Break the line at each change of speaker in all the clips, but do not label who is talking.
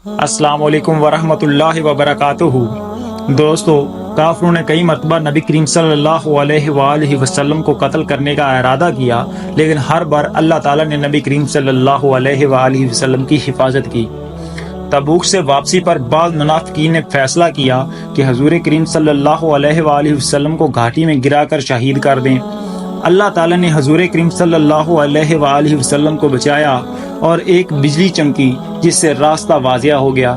السلام علیکم ورحمۃ اللہ وبرکاتہ۔ دوستو، کافروں نے کئی مرتبہ نبی کریم صلی اللہ علیہ وآلہ وسلم کو قتل کرنے کا ارادہ کیا، لیکن ہر بار اللہ تعالیٰ نے نبی کریم صلی اللہ علیہ وآلہ وسلم کی حفاظت کی۔ تبوک سے واپسی پر بعض منافقین نے فیصلہ کیا کہ حضور کریم صلی اللہ علیہ وآلہ وسلم کو گھاٹی میں گرا کر شہید کر دیں۔ اللہ تعالیٰ نے حضور کریم صلی اللہ علیہ وآلہ وسلم کو بچایا اور ایک بجلی چمکی جس سے راستہ واضح ہو گیا۔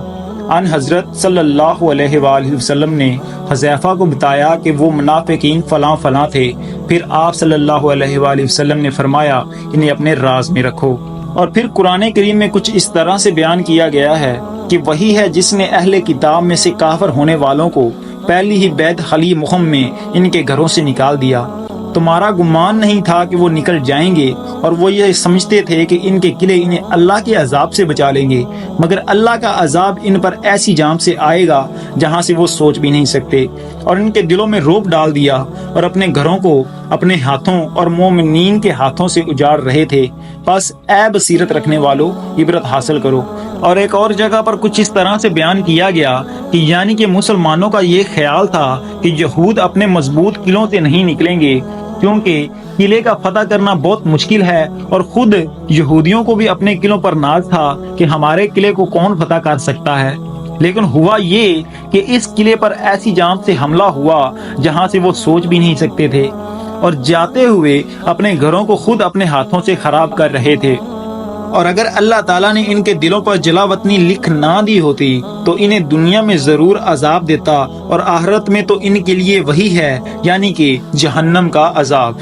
ان حضرت صلی اللہ علیہ وآلہ وسلم نے حذیفہ کو بتایا کہ وہ منافقین فلاں فلاں تھے۔ پھر آپ صلی اللہ علیہ وآلہ وسلم نے فرمایا انہیں اپنے راز میں رکھو۔ اور پھر قرآن کریم میں کچھ اس طرح سے بیان کیا گیا ہے کہ وہی ہے جس نے اہل کتاب میں سے کافر ہونے والوں کو پہلی ہی بیت خلی مہم میں ان کے گھروں سے نکال دیا۔ تمہارا گمان نہیں تھا کہ وہ نکل جائیں گے، اور وہ یہ سمجھتے تھے کہ ان کے قلعے انہیں اللہ کے عذاب سے بچا لیں گے، مگر اللہ کا عذاب ان پر ایسی جام سے آئے گا جہاں سے وہ سوچ بھی نہیں سکتے، اور ان کے دلوں میں رعب ڈال دیا اور اپنے گھروں کو اپنے ہاتھوں اور مومنین کے ہاتھوں سے اجاڑ رہے تھے۔ بس اے بصیرت رکھنے والوں، عبرت حاصل کرو۔ اور ایک اور جگہ پر کچھ اس طرح سے بیان کیا گیا کہ یعنی کہ مسلمانوں کا یہ خیال تھا کہ یہود اپنے مضبوط قلعوں سے نہیں نکلیں گے، کیونکہ قلعے کا فتح کرنا بہت مشکل ہے، اور خود یہودیوں کو بھی اپنے قلعوں پر ناز تھا کہ ہمارے قلعے کو کون فتح کر سکتا ہے۔ لیکن ہوا یہ کہ اس قلعے پر ایسی جام سے حملہ ہوا جہاں سے وہ سوچ بھی نہیں سکتے تھے، اور جاتے ہوئے اپنے گھروں کو خود اپنے ہاتھوں سے خراب کر رہے تھے۔ اور اگر اللہ تعالیٰ نے ان کے دلوں پر جلا وطنی لکھ نہ دی ہوتی تو انہیں دنیا میں ضرور عذاب دیتا، اور آخرت میں تو ان کے لیے وہی ہے، یعنی کہ جہنم کا عذاب۔